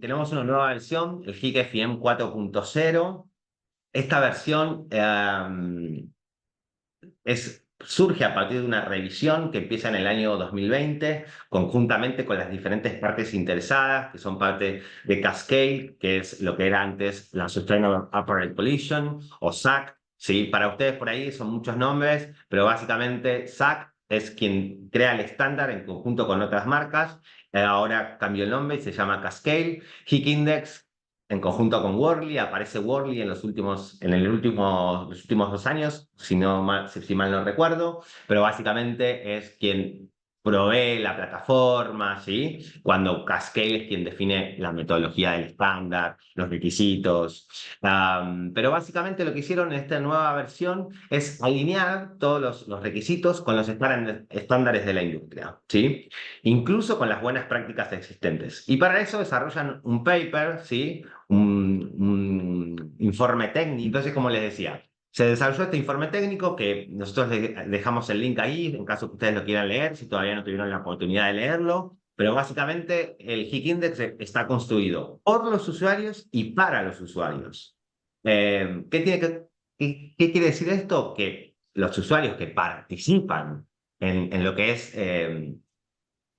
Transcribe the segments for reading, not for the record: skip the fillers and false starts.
Tenemos una nueva versión, el HIG-FIM 4.0. Esta versión surge a partir de una revisión que empieza en el año 2020, conjuntamente con las diferentes partes interesadas, que son parte de Cascade, que es lo que era antes la Sustainable Apparel Coalition, o SAC. ¿Sí? Para ustedes por ahí son muchos nombres, pero básicamente SAC es quien crea el estándar en conjunto con otras marcas. Ahora cambió el nombre y se llama Cascade. HIG Index en conjunto con Worley, aparece Worley en los últimos 2 años, si mal no recuerdo, pero básicamente es quien provee la plataforma, ¿sí? Cuando Cascade es quien define la metodología del estándar, los requisitos. Pero básicamente lo que hicieron en esta nueva versión es alinear todos los requisitos con los estándares de la industria, ¿sí? Incluso con las buenas prácticas existentes. Y para eso desarrollan un paper, ¿sí? Un informe técnico. Entonces, como les decía, se desarrolló este informe técnico que nosotros dejamos el link ahí en caso que ustedes lo quieran leer, si todavía no tuvieron la oportunidad de leerlo. Pero básicamente el HIG Index está construido por los usuarios y para los usuarios. ¿Qué quiere decir esto? Que los usuarios que participan en lo que es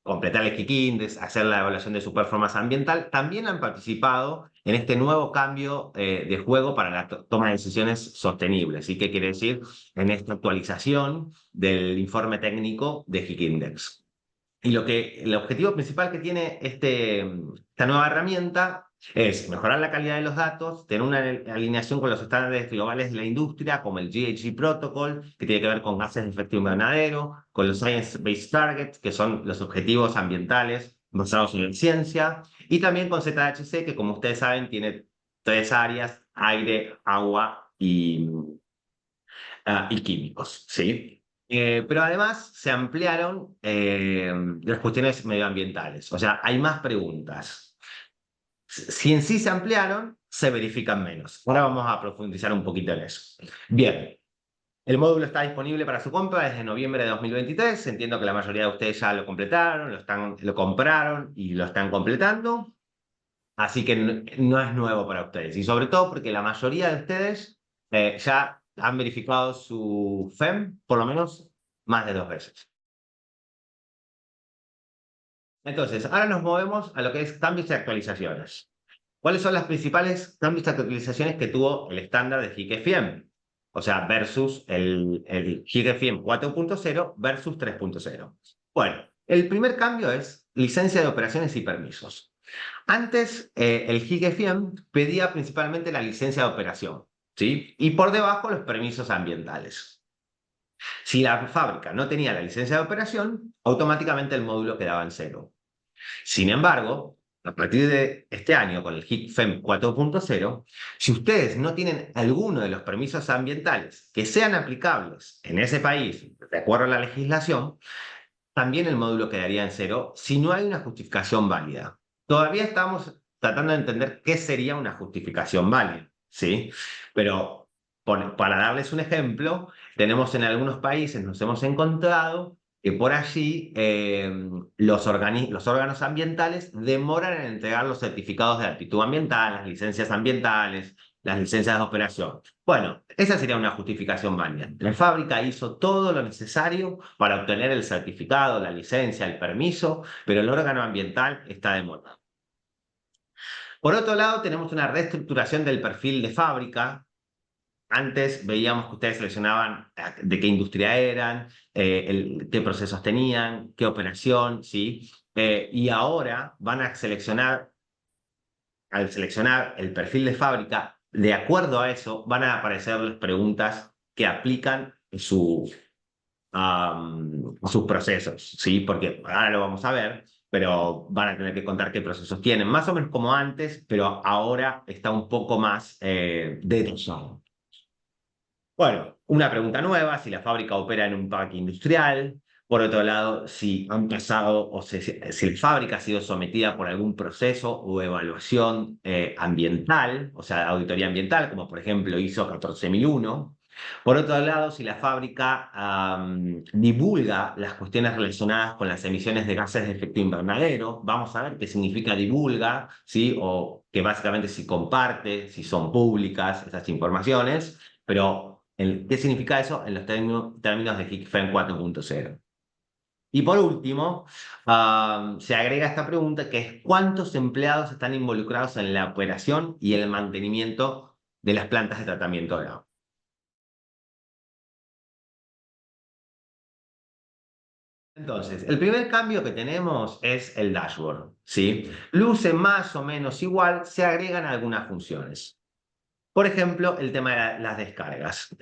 completar el Kikindes, hacer la evaluación de su performance ambiental, también han participado en este nuevo cambio de juego para la toma de decisiones sostenibles. ¿Y qué quiere decir? En esta actualización del informe técnico de Kikindex. Y el objetivo principal que tiene esta nueva herramienta es mejorar la calidad de los datos, tener una alineación con los estándares globales de la industria, como el GHG Protocol, que tiene que ver con gases de efecto invernadero, con los Science-Based Targets, que son los objetivos ambientales basados en la ciencia, y también con ZHC, que como ustedes saben tiene 3 áreas: aire, agua y químicos, ¿sí? Pero además se ampliaron las cuestiones medioambientales, o sea, hay más preguntas. Si en sí se ampliaron, se verifican menos. Ahora vamos a profundizar un poquito en eso. Bien, el módulo está disponible para su compra desde noviembre de 2023. Entiendo que la mayoría de ustedes ya lo completaron, lo compraron y lo están completando. Así que no es nuevo para ustedes. Y sobre todo porque la mayoría de ustedes ya han verificado su FEM por lo menos más de 2 veces. Entonces, ahora nos movemos a lo que es cambios y actualizaciones. ¿Cuáles son las principales cambios y actualizaciones que tuvo el estándar de HIG-FIM? O sea, versus el HIG-FIM 4.0 versus 3.0. Bueno, el primer cambio es licencia de operaciones y permisos. Antes, el HIG-FIM pedía principalmente la licencia de operación, ¿sí? Y por debajo los permisos ambientales. Si la fábrica no tenía la licencia de operación, automáticamente el módulo quedaba en cero. Sin embargo, a partir de este año, con el HIG-FEM 4.0, si ustedes no tienen alguno de los permisos ambientales que sean aplicables en ese país, de acuerdo a la legislación, también el módulo quedaría en cero si no hay una justificación válida. Todavía estamos tratando de entender qué sería una justificación válida, ¿sí? Pero para darles un ejemplo, tenemos en algunos países, nos hemos encontrado que por allí los órganos ambientales demoran en entregar los certificados de aptitud ambiental, las licencias ambientales, las licencias de operación. Bueno, esa sería una justificación válida. La fábrica hizo todo lo necesario para obtener el certificado, la licencia, el permiso, pero el órgano ambiental está demorado. Por otro lado, tenemos una reestructuración del perfil de fábrica. Antes veíamos que ustedes seleccionaban de qué industria eran, qué procesos tenían, qué operación, ¿sí? Y ahora van a seleccionar, al seleccionar el perfil de fábrica, de acuerdo a eso, van a aparecer las preguntas que aplican sus procesos, ¿sí? Porque ahora lo vamos a ver, pero van a tener que contar qué procesos tienen, más o menos como antes, pero ahora está un poco más detallado. Bueno, una pregunta nueva: si la fábrica opera en un parque industrial. Por otro lado, si han pasado si la fábrica ha sido sometida por algún proceso o evaluación ambiental, o sea, auditoría ambiental, como por ejemplo ISO 14001. Por otro lado, si la fábrica divulga las cuestiones relacionadas con las emisiones de gases de efecto invernadero, vamos a ver qué significa divulga, ¿sí? O que básicamente si comparte, si son públicas esas informaciones, pero ¿qué significa eso en los términos de HICFEM 4.0? Y por último, se agrega esta pregunta que es ¿cuántos empleados están involucrados en la operación y el mantenimiento de las plantas de tratamiento de agua? Entonces, el primer cambio que tenemos es el dashboard, ¿sí? Luce más o menos igual, se agregan algunas funciones. Por ejemplo, el tema de las descargas.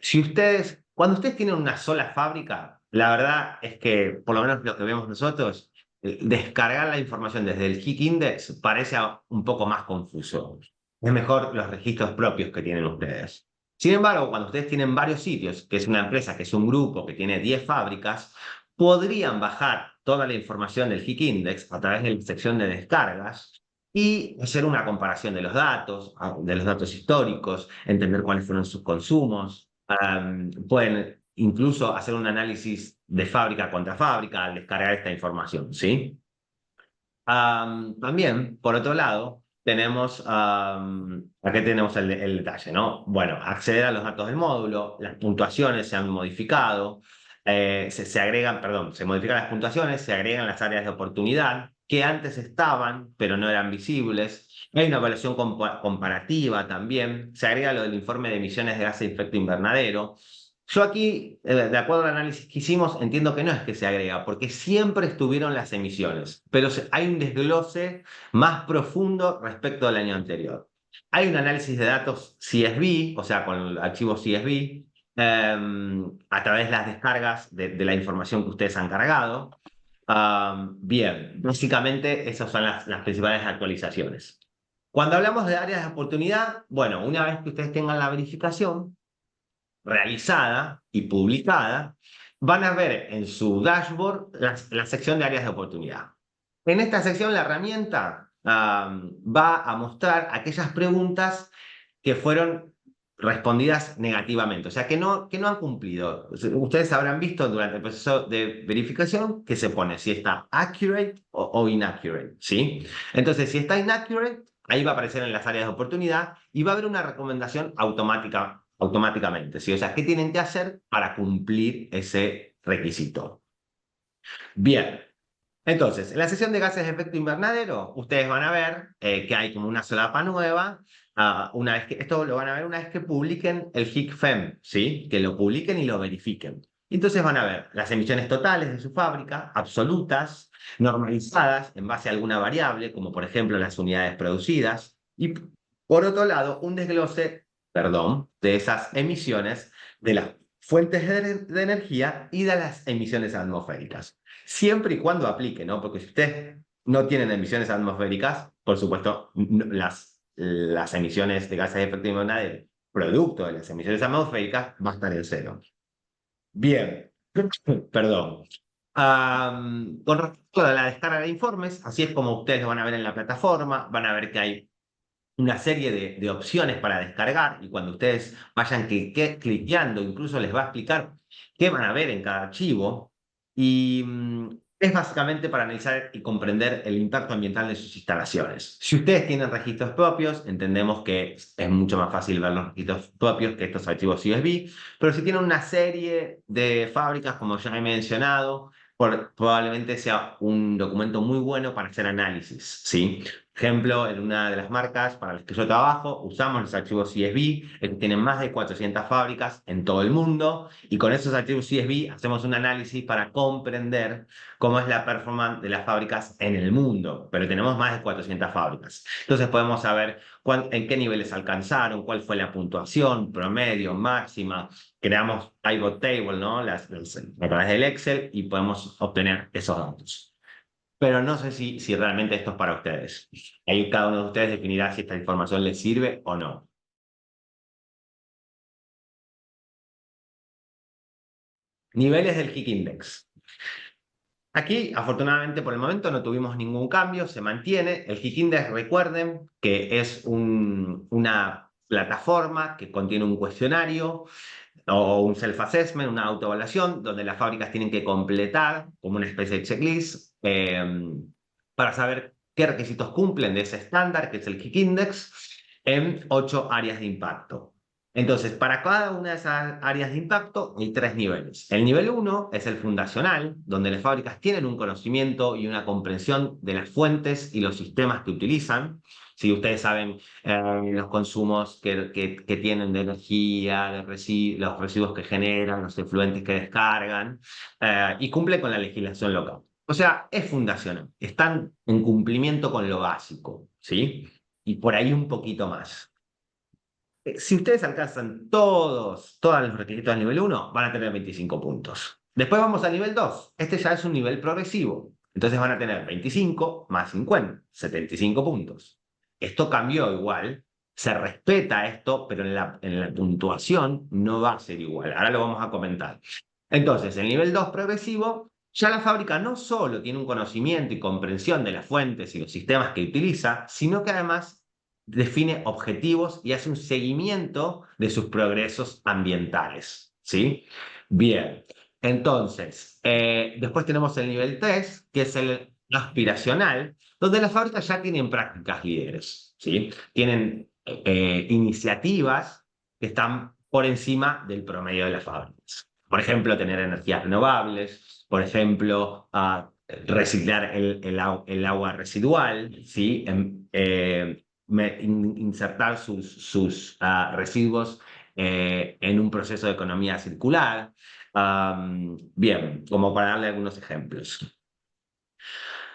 Cuando ustedes tienen una sola fábrica, la verdad es que, por lo menos lo que vemos nosotros, descargar la información desde el HIC Index parece un poco más confuso. Es mejor los registros propios que tienen ustedes. Sin embargo, cuando ustedes tienen varios sitios, que es una empresa, que es un grupo que tiene 10 fábricas, podrían bajar toda la información del HIC Index a través de la sección de descargas y hacer una comparación de los datos históricos, entender cuáles fueron sus consumos. Pueden incluso hacer un análisis de fábrica contra fábrica al descargar esta información, ¿sí? También, por otro lado, aquí tenemos el detalle, ¿no? Bueno, acceder a los datos del módulo, las puntuaciones se han modificado, se agregan, perdón, se modifican las puntuaciones, se agregan las áreas de oportunidad que antes estaban, pero no eran visibles. Hay una evaluación comparativa también, se agrega lo del informe de emisiones de gases de efecto invernadero. Yo aquí, de acuerdo al análisis que hicimos, entiendo que no es que se agrega, porque siempre estuvieron las emisiones, pero hay un desglose más profundo respecto al año anterior. Hay un análisis de datos CSV, o sea, con el archivo CSV, a través de las descargas de la información que ustedes han cargado. Bien, básicamente esas son las principales actualizaciones. Cuando hablamos de áreas de oportunidad, bueno, una vez que ustedes tengan la verificación realizada y publicada, van a ver en su dashboard la sección de áreas de oportunidad. En esta sección la herramienta va a mostrar aquellas preguntas que fueron respondidas negativamente, o sea, que no han cumplido. Ustedes habrán visto durante el proceso de verificación que se pone si está accurate o inaccurate, ¿sí? Entonces, si está inaccurate, ahí va a aparecer en las áreas de oportunidad y va a haber una recomendación automáticamente, ¿sí? O sea, ¿qué tienen que hacer para cumplir ese requisito? Bien, entonces, en la sección de gases de efecto invernadero, ustedes van a ver que hay como una solapa nueva. Esto lo van a ver una vez que publiquen el HIC-FEM, ¿sí? Que lo publiquen y lo verifiquen. Entonces van a ver las emisiones totales de su fábrica, absolutas, normalizadas en base a alguna variable, como por ejemplo las unidades producidas. Y por otro lado, un desglose, perdón, de esas emisiones de las fuentes de energía y de las emisiones atmosféricas. Siempre y cuando aplique, ¿no? Porque si ustedes no tienen emisiones atmosféricas, por supuesto, las emisiones de gases de efecto invernadero, producto de las emisiones atmosféricas, va a estar en cero. Bien, perdón. Con respecto a la descarga de informes, así es como ustedes lo van a ver en la plataforma, van a ver que hay una serie de opciones para descargar y cuando ustedes vayan cliqueando, incluso les va a explicar qué van a ver en cada archivo y es básicamente para analizar y comprender el impacto ambiental de sus instalaciones. Si ustedes tienen registros propios, entendemos que es mucho más fácil ver los registros propios que estos archivos CSV, pero si tienen una serie de fábricas, como ya he mencionado, probablemente sea un documento muy bueno para hacer análisis, ¿sí? Ejemplo, en una de las marcas para las que yo trabajo, usamos los archivos CSV, que tienen más de 400 fábricas en todo el mundo, y con esos archivos CSV hacemos un análisis para comprender cómo es la performance de las fábricas en el mundo, pero tenemos más de 400 fábricas. Entonces podemos saber en qué niveles alcanzaron, cuál fue la puntuación, promedio, máxima. Creamos pivot table, ¿no? A través del Excel y podemos obtener esos datos. Pero no sé si realmente esto es para ustedes. Ahí cada uno de ustedes definirá si esta información les sirve o no. Niveles del HIC Index. Aquí, afortunadamente, por el momento no tuvimos ningún cambio, se mantiene. El HIC Index, recuerden que es una plataforma que contiene un cuestionario o un self-assessment, una autoevaluación, donde las fábricas tienen que completar como una especie de checklist para saber qué requisitos cumplen de ese estándar, que es el Kick Index, en 8 áreas de impacto. Entonces, para cada una de esas áreas de impacto hay 3 niveles. El nivel 1 es el fundacional, donde las fábricas tienen un conocimiento y una comprensión de las fuentes y los sistemas que utilizan. Si ustedes saben los consumos que tienen de energía, los residuos que generan, los efluentes que descargan, y cumple con la legislación local. O sea, es fundacional. Están en cumplimiento con lo básico, ¿sí? Y por ahí un poquito más. Si ustedes alcanzan todos los requisitos del nivel 1, van a tener 25 puntos. Después vamos al nivel 2. Este ya es un nivel progresivo. Entonces van a tener 25 más 50, 75 puntos. Esto cambió igual. Se respeta esto, pero en la puntuación no va a ser igual. Ahora lo vamos a comentar. Entonces, el nivel 2 progresivo, ya la fábrica no solo tiene un conocimiento y comprensión de las fuentes y los sistemas que utiliza, sino que además define objetivos y hace un seguimiento de sus progresos ambientales. ¿Sí? Bien. Entonces, después tenemos el nivel 3, que es el aspiracional, donde las fábricas ya tienen prácticas líderes. ¿Sí? Tienen iniciativas que están por encima del promedio de las fábricas. Por ejemplo, tener energías renovables, por ejemplo, reciclar el agua residual, ¿sí? Insertar sus residuos en un proceso de economía circular. Bien, como para darle algunos ejemplos.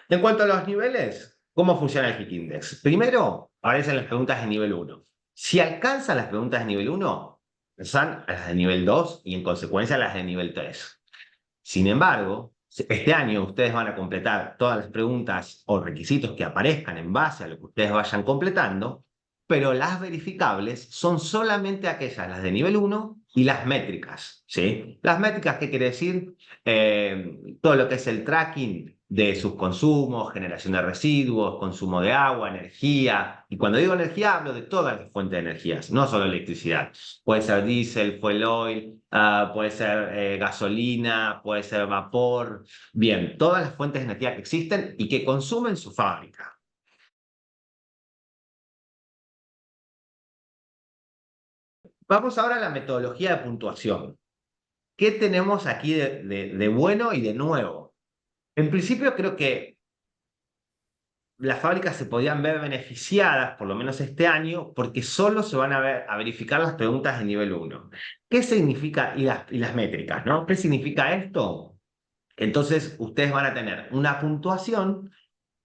En cuanto a los niveles, ¿cómo funciona el Hit Index? Primero, aparecen las preguntas de nivel 1. Si alcanzan las preguntas de nivel 1, pasan a las de nivel 2 y en consecuencia las de nivel 3. Sin embargo, este año ustedes van a completar todas las preguntas o requisitos que aparezcan en base a lo que ustedes vayan completando, pero las verificables son solamente aquellas, las de nivel 1 y las métricas, ¿sí? Las métricas, ¿qué quiere decir? Todo lo que es el tracking de sus consumos, generación de residuos, consumo de agua, energía. Y cuando digo energía, hablo de todas las fuentes de energías, no solo electricidad. Puede ser diésel, fuel oil, puede ser gasolina, puede ser vapor. Bien, todas las fuentes de energía que existen y que consumen su fábrica. Vamos ahora a la metodología de puntuación. ¿Qué tenemos aquí de bueno y de nuevo? En principio creo que las fábricas se podían ver beneficiadas, por lo menos este año, porque solo se van a verificar las preguntas de nivel 1. ¿Qué significa? Y las métricas, ¿no? ¿Qué significa esto? Entonces, ustedes van a tener una puntuación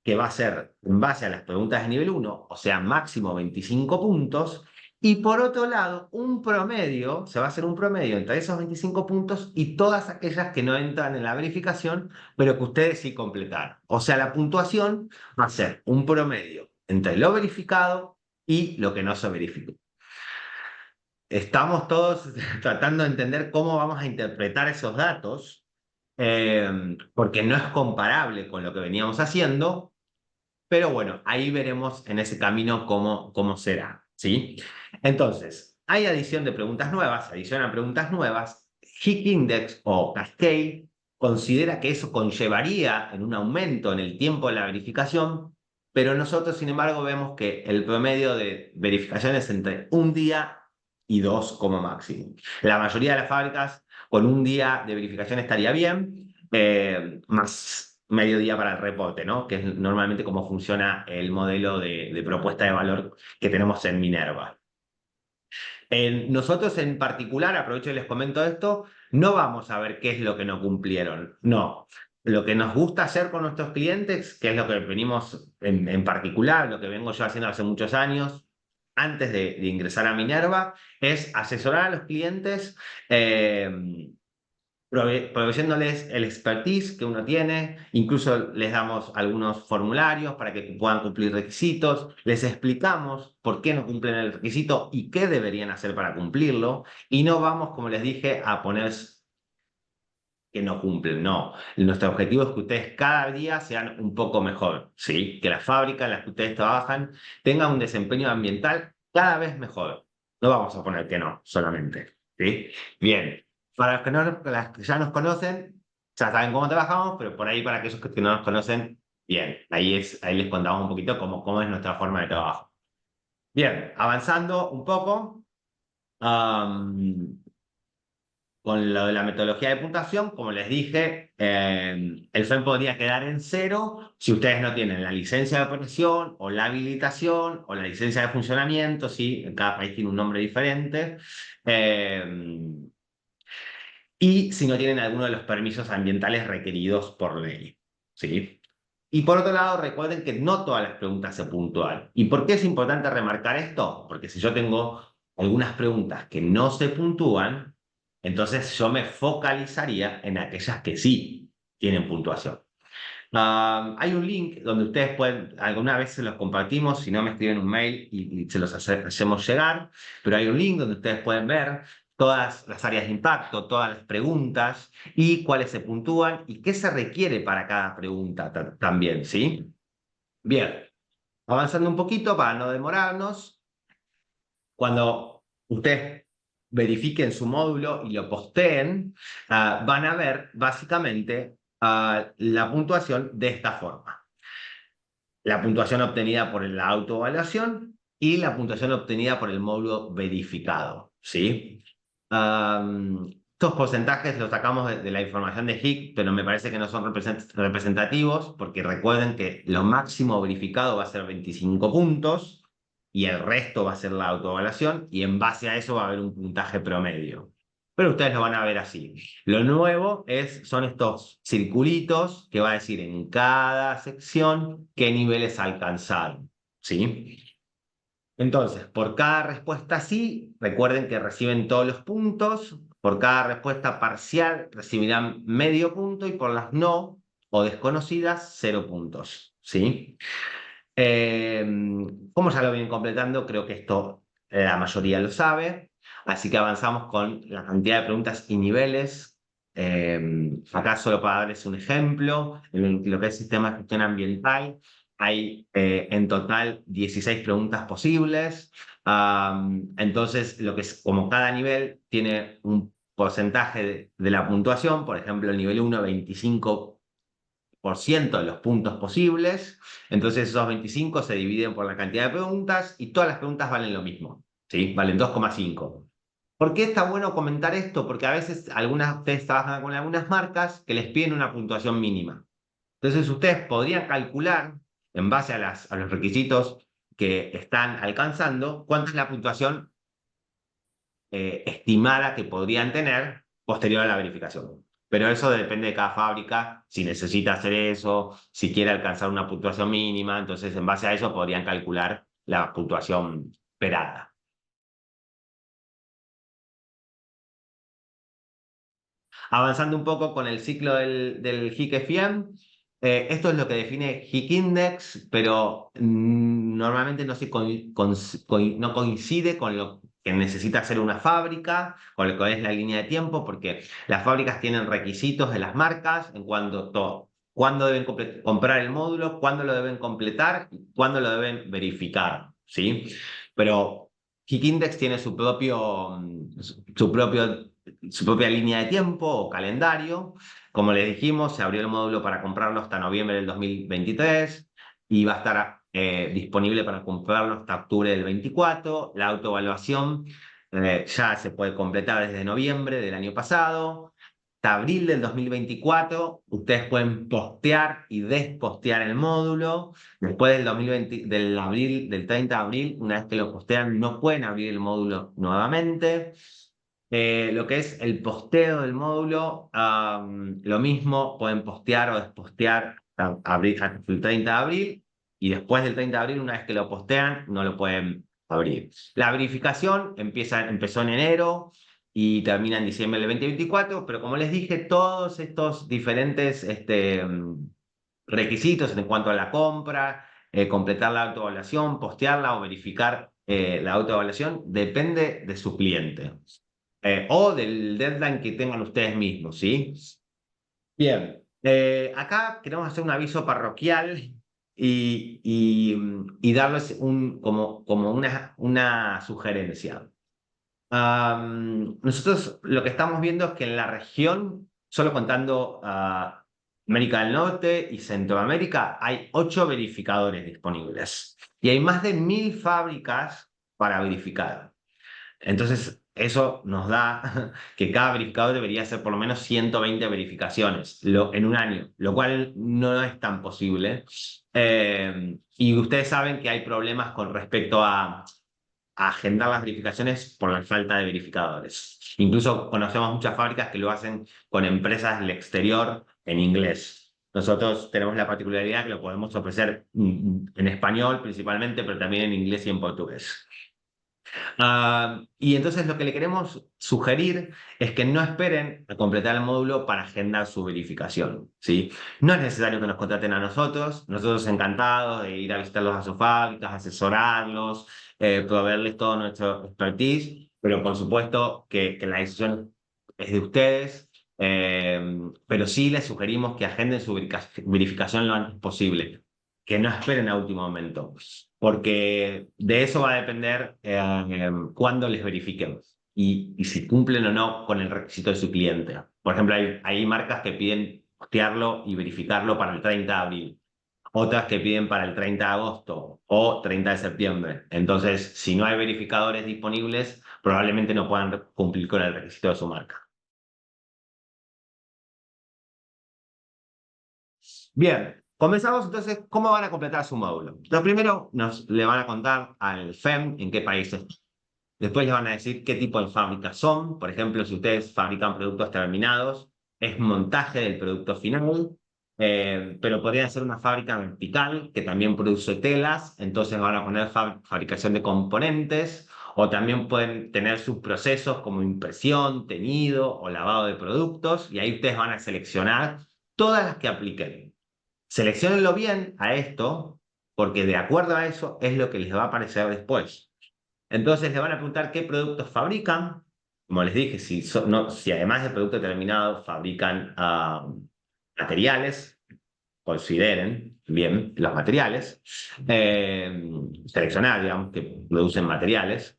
que va a ser en base a las preguntas de nivel 1, o sea, máximo 25 puntos, y por otro lado, un promedio, se va a hacer un promedio entre esos 25 puntos y todas aquellas que no entran en la verificación, pero que ustedes sí completaron. O sea, la puntuación va a ser un promedio entre lo verificado y lo que no se verificó. Estamos todos tratando de entender cómo vamos a interpretar esos datos, porque no es comparable con lo que veníamos haciendo. Pero bueno, ahí veremos en ese camino cómo será, ¿sí? Entonces, hay adición de preguntas nuevas, adición a preguntas nuevas. Hit Index o Cascade considera que eso conllevaría en un aumento en el tiempo de la verificación, pero nosotros, sin embargo, vemos que el promedio de verificación es entre un día y 2 como máximo. La mayoría de las fábricas con un día de verificación estaría bien, más medio día para el reporte, ¿no? Que es normalmente cómo funciona el modelo de propuesta de valor que tenemos en Minerva. Nosotros en particular, aprovecho y les comento esto, no vamos a ver qué es lo que no cumplieron, no. Lo que nos gusta hacer con nuestros clientes, que es lo que venimos en particular, lo que vengo yo haciendo hace muchos años, antes de ingresar a Minerva, es asesorar a los clientes proveyéndoles el expertise que uno tiene, incluso les damos algunos formularios para que puedan cumplir requisitos, les explicamos por qué no cumplen el requisito y qué deberían hacer para cumplirlo, y no vamos, como les dije, a poner que no cumplen, no. Nuestro objetivo es que ustedes cada día sean un poco mejor, ¿sí? Que la fábrica en la que ustedes trabajan tenga un desempeño ambiental cada vez mejor. No vamos a poner que no, solamente. ¿Sí? Bien. Para los que, no, las que ya nos conocen, ya saben cómo trabajamos, pero por ahí para aquellos que no nos conocen, bien, ahí les contamos un poquito cómo es nuestra forma de trabajo. Bien, avanzando un poco, con lo de la metodología de puntuación, como les dije, el FEM podría quedar en cero si ustedes no tienen la licencia de operación o la habilitación o la licencia de funcionamiento, ¿sí? En cada país tiene un nombre diferente. Eh, y si no tienen alguno de los permisos ambientales requeridos por ley, ¿sí? Y por otro lado, recuerden que no todas las preguntas se puntúan. ¿Y por qué es importante remarcar esto? Porque si yo tengo algunas preguntas que no se puntúan, entonces yo me focalizaría en aquellas que sí tienen puntuación. Hay un link donde ustedes pueden, alguna vez se los compartimos, si no me escriben un mail y se los hacemos llegar, pero hay un link donde ustedes pueden ver todas las áreas de impacto, todas las preguntas y cuáles se puntúan y qué se requiere para cada pregunta también, ¿sí? Bien, avanzando un poquito para no demorarnos, cuando ustedes verifiquen su módulo y lo posteen, van a ver básicamente la puntuación de esta forma. La puntuación obtenida por la autoevaluación y la puntuación obtenida por el módulo verificado, ¿sí? Estos porcentajes los sacamos de la información de HIC, pero me parece que no son representativos, porque recuerden que lo máximo verificado va a ser 25 puntos y el resto va a ser la autoevaluación, y en base a eso va a haber un puntaje promedio. Pero ustedes lo van a ver así. Lo nuevo son estos circulitos que va a decir en cada sección qué niveles alcanzaron, ¿sí? Entonces, por cada respuesta sí, recuerden que reciben todos los puntos. Por cada respuesta parcial recibirán medio punto y por las no o desconocidas, 0 puntos, ¿sí? Eh, Como ya lo vienen completando, creo que esto la mayoría lo sabe. Así que avanzamos con la cantidad de preguntas y niveles. Acá solo para darles un ejemplo, en lo que es sistema de gestión ambiental, hay en total 16 preguntas posibles. Entonces, lo que es como cada nivel tiene un porcentaje de la puntuación, por ejemplo, el nivel 1, 25% de los puntos posibles. Entonces esos 25 se dividen por la cantidad de preguntas y todas las preguntas valen lo mismo, ¿sí? Valen 2,5. ¿Por qué está bueno comentar esto? Porque a veces algunas de ustedes trabajan con algunas marcas que les piden una puntuación mínima. Entonces ustedes podrían calcular, en base a los requisitos que están alcanzando, cuánta es la puntuación estimada que podrían tener posterior a la verificación. Pero eso depende de cada fábrica, si necesita hacer eso, si quiere alcanzar una puntuación mínima, entonces en base a eso podrían calcular la puntuación esperada. Avanzando un poco con el ciclo del HIC-FIEM, esto es lo que define HIC Index, pero normalmente no coincide con lo que necesita hacer una fábrica, con lo que es la línea de tiempo, porque las fábricas tienen requisitos de las marcas en cuanto a cuándo deben comprar el módulo, cuándo lo deben completar, cuándo lo deben verificar, ¿sí? Pero HIC Index tiene su propia línea de tiempo o calendario. Como les dijimos, se abrió el módulo para comprarlo hasta noviembre del 2023 y va a estar disponible para comprarlo hasta octubre del 24. La autoevaluación ya se puede completar desde noviembre del año pasado. Hasta abril del 2024, ustedes pueden postear y despostear el módulo. Después del 2020, del 30 de abril, una vez que lo postean, no pueden abrir el módulo nuevamente. Lo que es el posteo del módulo, lo mismo, pueden postear o despostear hasta el 30 de abril y después del 30 de abril, una vez que lo postean, no lo pueden abrir. La verificación empezó en enero y termina en diciembre del 2024, pero como les dije, todos estos diferentes requisitos en cuanto a la compra, completar la autoevaluación, postearla o verificar la autoevaluación, depende de su cliente o del deadline que tengan ustedes mismos, ¿sí? Bien, acá queremos hacer un aviso parroquial y darles como una sugerencia. Nosotros lo que estamos viendo es que en la región, solo contando América del Norte y Centroamérica, hay 8 verificadores disponibles. Y hay más de 1000 fábricas para verificar. Entonces, eso nos da que cada verificador debería hacer por lo menos 120 verificaciones en un año, lo cual no es tan posible. Y ustedes saben que hay problemas con respecto a agendar las verificaciones por la falta de verificadores. Incluso conocemos muchas fábricas que lo hacen con empresas del exterior en inglés. Nosotros tenemos la particularidad que lo podemos ofrecer en español principalmente, pero también en inglés y en portugués. Y entonces lo que le queremos sugerir es que no esperen a completar el módulo para agendar su verificación, ¿sí? No es necesario que nos contraten a nosotros encantados de ir a visitarlos a sus fábricas, asesorarlos, proveerles todo nuestro expertise, pero por supuesto que la decisión es de ustedes, pero sí les sugerimos que agenden su verificación lo antes posible, que no esperen a último momento porque de eso va a depender cuándo les verifiquemos y si cumplen o no con el requisito de su cliente. Por ejemplo, hay marcas que piden postearlo y verificarlo para el 30 de abril, otras que piden para el 30 de agosto o 30 de septiembre. Entonces, si no hay verificadores disponibles, probablemente no puedan cumplir con el requisito de su marca. Bien, comenzamos entonces, ¿cómo van a completar su módulo? Lo primero, le van a contar al FEM en qué país está. Después les van a decir qué tipo de fábricas son. Por ejemplo, si ustedes fabrican productos terminados, es montaje del producto final, pero podría ser una fábrica vertical que también produce telas, entonces van a poner fabricación de componentes, o también pueden tener sus procesos como impresión, teñido o lavado de productos, y ahí ustedes van a seleccionar todas las que apliquen. Selecciónenlo bien a esto, porque de acuerdo a eso es lo que les va a aparecer después. Entonces le van a preguntar qué productos fabrican. Como les dije, si además de producto terminado fabrican materiales, consideren bien los materiales, seleccionar, digamos, que producen materiales.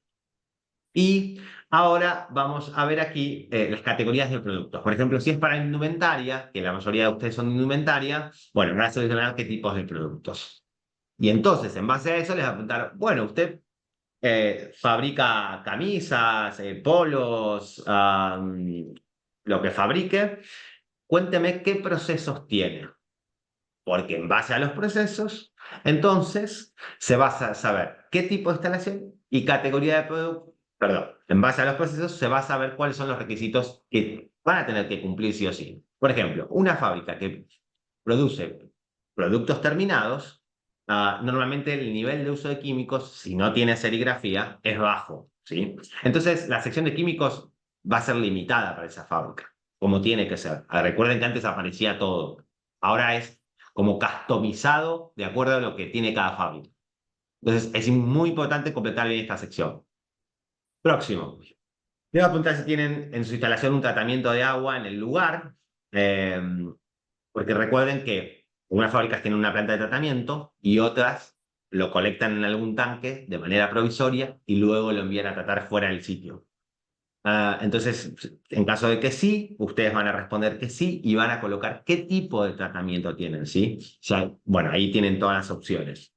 Y ahora vamos a ver aquí las categorías de productos. Por ejemplo, si es para indumentaria, que la mayoría de ustedes son de indumentaria, bueno, van a seleccionar qué tipos de productos. Y entonces, en base a eso, les va a preguntar, bueno, usted fabrica camisas, polos, lo que fabrique, cuénteme qué procesos tiene, porque en base a los procesos, entonces se va a saber qué tipo de instalación y categoría de producto, perdón, en base a los procesos se va a saber cuáles son los requisitos que van a tener que cumplir sí o sí. Por ejemplo, una fábrica que produce productos terminados, normalmente el nivel de uso de químicos, si no tiene serigrafía, es bajo, ¿sí? Entonces, la sección de químicos va a ser limitada para esa fábrica, como tiene que ser. Recuerden que antes aparecía todo. Ahora es como customizado de acuerdo a lo que tiene cada fábrica. Entonces, es muy importante completar bien esta sección. Próximo. Le voy a preguntar si tienen en su instalación un tratamiento de agua en el lugar. Eh, porque recuerden que unas fábricas tienen una planta de tratamiento y otras lo colectan en algún tanque de manera provisoria y luego lo envían a tratar fuera del sitio. Entonces, en caso de que sí, ustedes van a responder que sí y van a colocar qué tipo de tratamiento tienen, ¿sí? O sea, bueno, ahí tienen todas las opciones.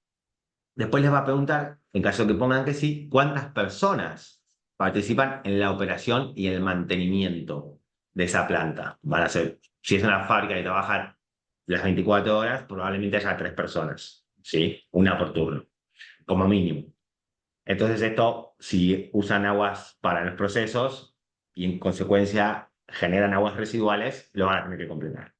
Después les va a preguntar, en caso de que pongan que sí, cuántas personas participan en la operación y el mantenimiento de esa planta. Van a ser, si es una fábrica que trabaja las 24 horas, probablemente haya 3 personas, ¿sí? Una por turno, como mínimo. Entonces esto, si usan aguas para los procesos y en consecuencia generan aguas residuales, lo van a tener que completar.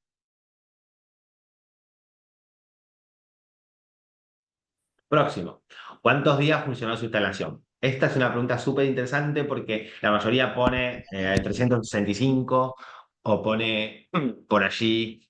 Próximo. ¿Cuántos días funcionó su instalación? Esta es una pregunta súper interesante porque la mayoría pone 365 o pone por allí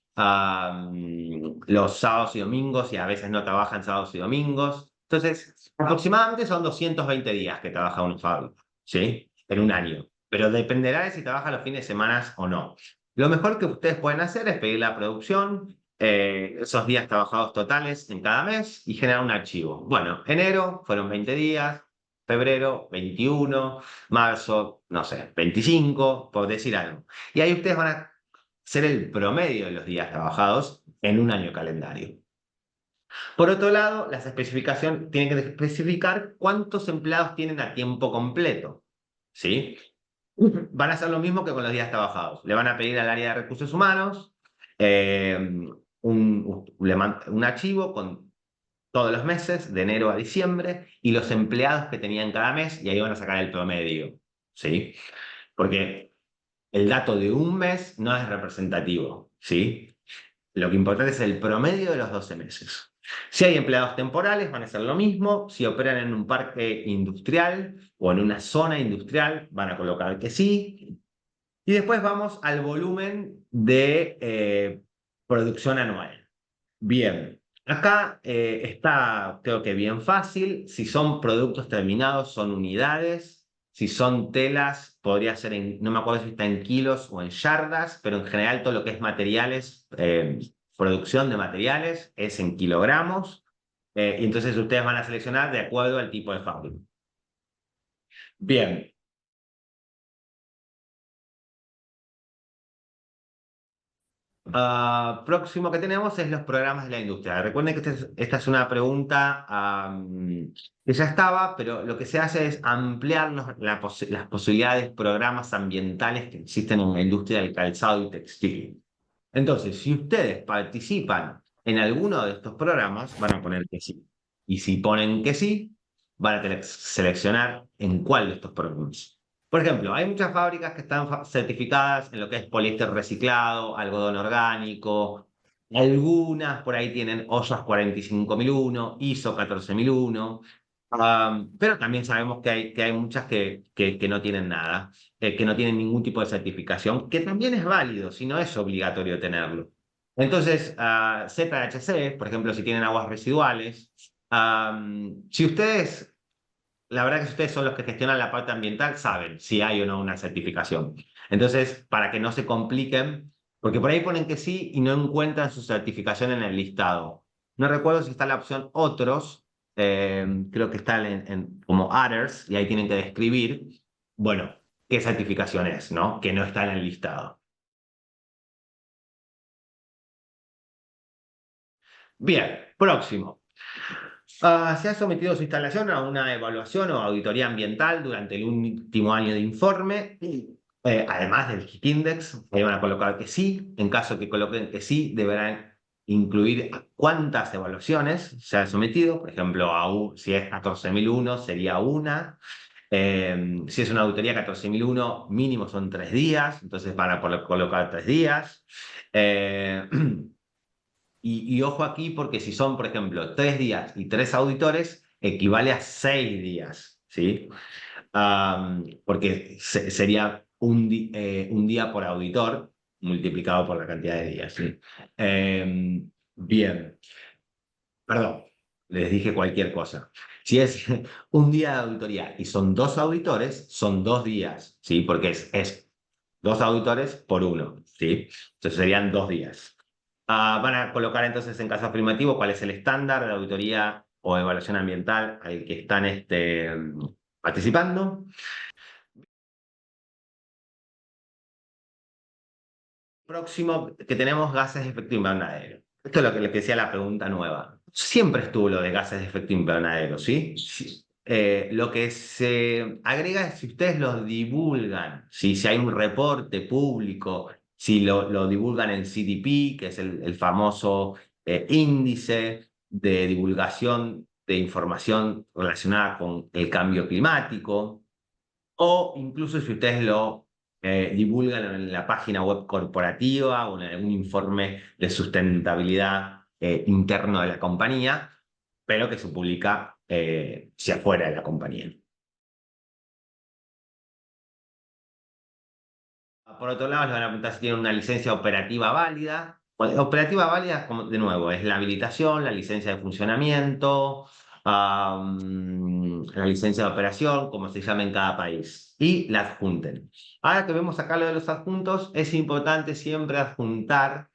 los sábados y domingos y a veces no trabajan sábados y domingos. Entonces, aproximadamente son 220 días que trabaja un fábrica, ¿sí? En un año. Pero dependerá de si trabaja los fines de semana o no. Lo mejor que ustedes pueden hacer es pedir la producción, esos días trabajados totales en cada mes y generar un archivo. Bueno, enero fueron 20 días, febrero 21, marzo, no sé, 25, por decir algo. Y ahí ustedes van a hacer el promedio de los días trabajados en un año calendario. Por otro lado, las especificaciones tienen que especificar cuántos empleados tienen a tiempo completo. ¿Sí? Van a hacer lo mismo que con los días trabajados. Le van a pedir al área de recursos humanos eh, un archivo con todos los meses, de enero a diciembre, y los empleados que tenían cada mes, y ahí van a sacar el promedio. ¿Sí? Porque el dato de un mes no es representativo. ¿Sí? Lo que importa es el promedio de los 12 meses. Si hay empleados temporales, van a hacer lo mismo. Si operan en un parque industrial o en una zona industrial, van a colocar que sí. Y después vamos al volumen de producción anual. Bien, acá está creo que bien fácil. Si son productos terminados, son unidades. Si son telas, podría ser en, no me acuerdo si está en kilos o en yardas, pero en general todo lo que es materiales, producción de materiales, es en kilogramos. Y entonces ustedes van a seleccionar de acuerdo al tipo de fábrica. Bien. Próximo que tenemos es los programas de la industria. Recuerden que esta es una pregunta que ya estaba, pero lo que se hace es ampliar las posibilidades de programas ambientales que existen en la industria del calzado y textil. Entonces, si ustedes participan en alguno de estos programas, van a poner que sí. Y si ponen que sí, van a tener que seleccionar en cuál de estos programas. Por ejemplo, hay muchas fábricas que están certificadas en lo que es poliéster reciclado, algodón orgánico. Algunas por ahí tienen OSHA 45001, ISO 14001. Pero también sabemos que hay muchas que no tienen nada, que no tienen ningún tipo de certificación, que también es válido, si no es obligatorio tenerlo. Entonces, ZHC, por ejemplo, si tienen aguas residuales, si ustedes la verdad que ustedes son los que gestionan la parte ambiental, saben si hay o no una certificación. Entonces, para que no se compliquen, porque por ahí ponen que sí y no encuentran su certificación en el listado. No recuerdo si está la opción otros, creo que está como others, y ahí tienen que describir, bueno, qué certificación es, ¿no? Que no está en el listado. Bien, próximo. Se ha sometido su instalación a una evaluación o auditoría ambiental durante el último año de informe, además del HIT Index. Ahí van a colocar que sí. En caso que coloquen que sí, deberán incluir a cuántas evaluaciones se han sometido. Por ejemplo, si es 14.001, sería una. Si es una auditoría 14.001, mínimo son 3 días, entonces van a colocar 3 días. Eh, Y ojo aquí porque si son, por ejemplo, 3 días y 3 auditores, equivale a 6 días, ¿sí? Porque sería un día por auditor multiplicado por la cantidad de días, ¿sí? Bien, perdón, les dije cualquier cosa. Si es un día de auditoría y son 2 auditores, son 2 días, ¿sí? Porque es 2 auditores por uno, ¿sí? Entonces serían 2 días. Van a colocar entonces en caso afirmativo cuál es el estándar de auditoría o evaluación ambiental al que están participando. Próximo que tenemos gases de efecto invernadero. Esto es lo que les decía la pregunta nueva. Siempre estuvo lo de gases de efecto invernadero, ¿sí? Sí. Lo que se agrega es si ustedes los divulgan, ¿sí? Si hay un reporte público, si lo divulgan en CDP, que es el famoso índice de divulgación de información relacionada con el cambio climático, o incluso si ustedes lo divulgan en la página web corporativa o en algún informe de sustentabilidad interno de la compañía, pero que se publica hacia afuera de la compañía. Por otro lado, les van a preguntar si tienen una licencia operativa válida. Bueno, operativa válida, como, de nuevo, es la habilitación, la licencia de funcionamiento, la licencia de operación, como se llama en cada país, y la adjunten. Ahora que vemos acá lo de los adjuntos, es importante siempre adjuntar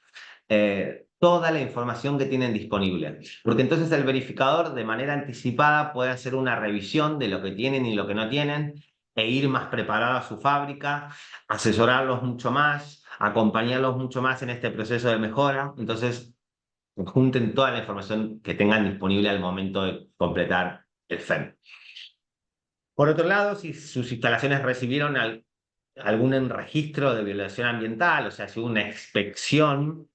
toda la información que tienen disponible. Porque entonces el verificador de manera anticipada puede hacer una revisión de lo que tienen y lo que no tienen e ir más preparado a su fábrica, asesorarlos mucho más, acompañarlos mucho más en este proceso de mejora. Entonces, junten toda la información que tengan disponible al momento de completar el FEM. Por otro lado, si sus instalaciones recibieron algún registro de violación ambiental, o sea, si hubo una inspección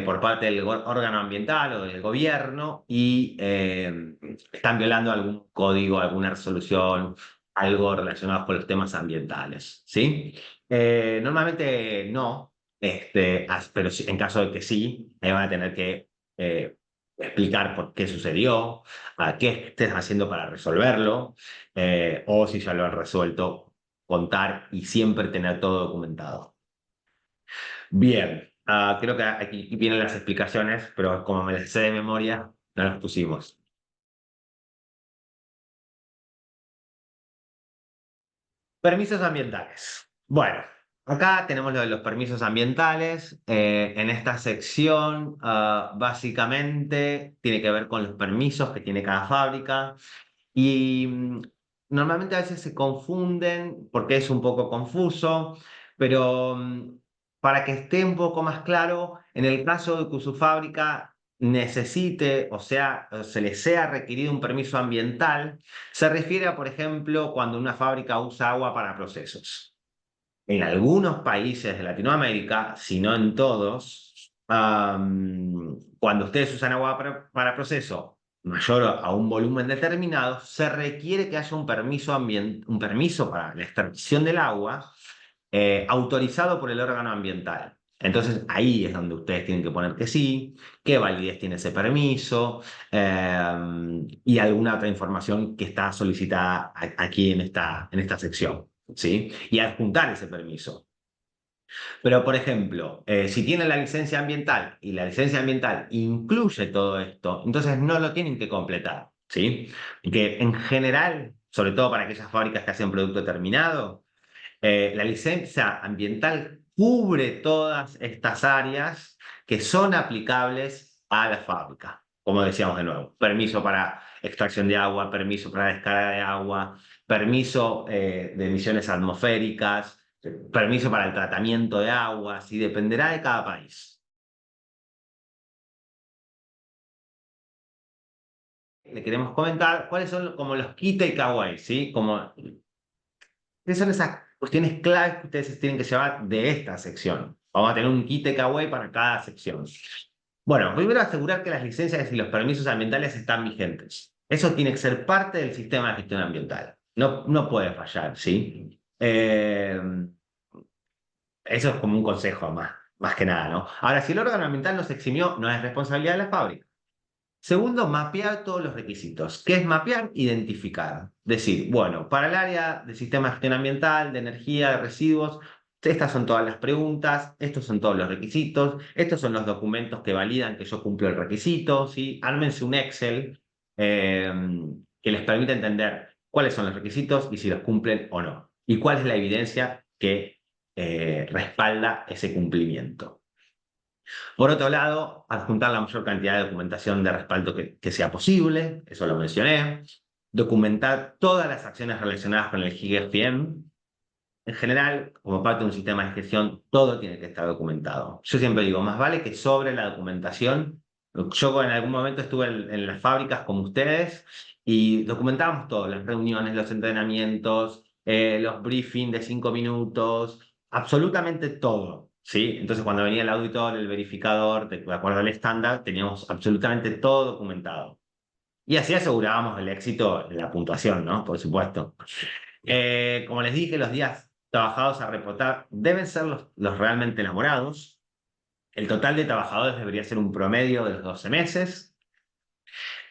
por parte del órgano ambiental o del gobierno y están violando algún código, alguna resolución, algo relacionado con los temas ambientales, ¿sí? Normalmente no, pero en caso de que sí, van a tener que explicar por qué sucedió, a qué estés haciendo para resolverlo, o si ya lo han resuelto, contar y siempre tener todo documentado. Bien, creo que aquí vienen las explicaciones, pero como me las sé de memoria, no las pusimos. Permisos ambientales. Bueno, acá tenemos lo de los permisos ambientales. En esta sección, básicamente, tiene que ver con los permisos que tiene cada fábrica. Y normalmente a veces se confunden porque es un poco confuso, pero para que esté un poco más claro, en el caso de que su fábrica necesite, o sea, se le sea requerido un permiso ambiental, se refiere a, por ejemplo, cuando una fábrica usa agua para procesos. En algunos países de Latinoamérica, si no en todos, cuando ustedes usan agua para proceso mayor a un volumen determinado, se requiere que haya un permiso para la extracción del agua autorizado por el órgano ambiental. Entonces ahí es donde ustedes tienen que poner que sí, qué validez tiene ese permiso y alguna otra información que está solicitada aquí en esta sección, ¿sí? Y adjuntar ese permiso. Pero, por ejemplo, si tienen la licencia ambiental y la licencia ambiental incluye todo esto, entonces no lo tienen que completar, ¿sí? Que en general, sobre todo para aquellas fábricas que hacen producto terminado, la licencia ambiental cubre todas estas áreas que son aplicables a la fábrica. Como decíamos de nuevo, permiso para extracción de agua, permiso para descarga de agua, permiso de emisiones atmosféricas, permiso para el tratamiento de aguas, y dependerá de cada país. Le queremos comentar cuáles son como los key takeaways, ¿sí? Como, ¿qué son esas cuestiones claves que ustedes tienen que llevar de esta sección? Vamos a tener un key takeaway para cada sección. Bueno, primero asegurar que las licencias y los permisos ambientales están vigentes. Eso tiene que ser parte del sistema de gestión ambiental. No, no puede fallar, ¿sí? Eso es como un consejo más que nada, ¿no? Ahora, si el órgano ambiental no se eximió, no es responsabilidad de la fábrica. Segundo, mapear todos los requisitos. ¿Qué es mapear? Identificar. Decir, bueno, para el área de sistema de gestión ambiental, de energía, de residuos, estas son todas las preguntas, estos son todos los requisitos, estos son los documentos que validan que yo cumplo el requisito, ¿sí? Ármense un Excel eh, que les permita entender cuáles son los requisitos y si los cumplen o no. Y cuál es la evidencia que respalda ese cumplimiento. Por otro lado, adjuntar la mayor cantidad de documentación de respaldo que sea posible, eso lo mencioné. Documentar todas las acciones relacionadas con el GIGFM. En general, como parte de un sistema de gestión, todo tiene que estar documentado. Yo siempre digo, más vale que sobre la documentación. Yo en algún momento estuve en las fábricas como ustedes y documentábamos todo, las reuniones, los entrenamientos, los briefings de 5 minutos, absolutamente todo, ¿sí? Entonces cuando venía el auditor, el verificador, de acuerdo al estándar, teníamos absolutamente todo documentado. Y así asegurábamos el éxito en la puntuación, ¿no? Por supuesto. Como les dije, los días trabajados a reportar deben ser los realmente elaborados. El total de trabajadores debería ser un promedio de los 12 meses.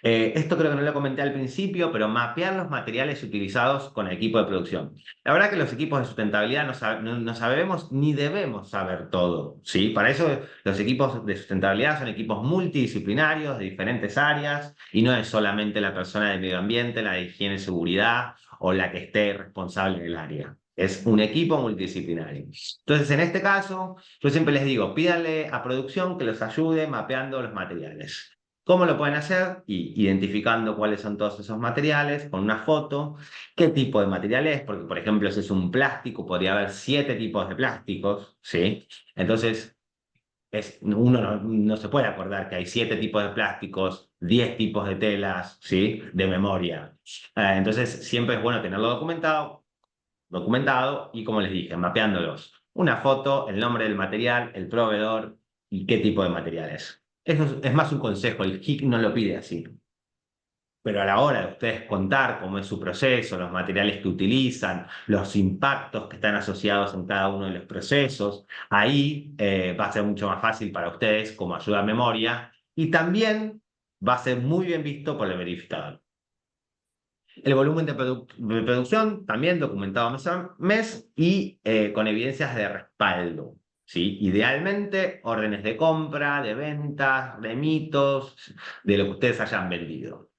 Esto creo que no lo comenté al principio, pero mapear los materiales utilizados con el equipo de producción. La verdad que los equipos de sustentabilidad no sabemos ni debemos saber todo, ¿sí? Para eso los equipos de sustentabilidad son equipos multidisciplinarios de diferentes áreas y no es solamente la persona de medio ambiente, la de higiene y seguridad o la que esté responsable del área. Es un equipo multidisciplinario. Entonces, en este caso, yo siempre les digo, pídanle a producción que los ayude mapeando los materiales. ¿Cómo lo pueden hacer? Identificando cuáles son todos esos materiales, con una foto, qué tipo de material es, porque, por ejemplo, si es un plástico, podría haber 7 tipos de plásticos, ¿sí? Entonces, uno no se puede acordar que hay 7 tipos de plásticos, 10 tipos de telas, ¿sí? De memoria. Entonces, siempre es bueno tenerlo documentado y, como les dije, mapeándolos. Una foto, el nombre del material, el proveedor y qué tipo de material es. Eso es más un consejo, el HIC no lo pide así. Pero a la hora de ustedes contar cómo es su proceso, los materiales que utilizan, los impactos que están asociados en cada uno de los procesos, ahí va a ser mucho más fácil para ustedes como ayuda a memoria y también va a ser muy bien visto por el verificador. El volumen de producción también documentado mes a mes y con evidencias de respaldo. ¿Sí? Idealmente, órdenes de compra, de ventas, de mitos, de lo que ustedes hayan vendido.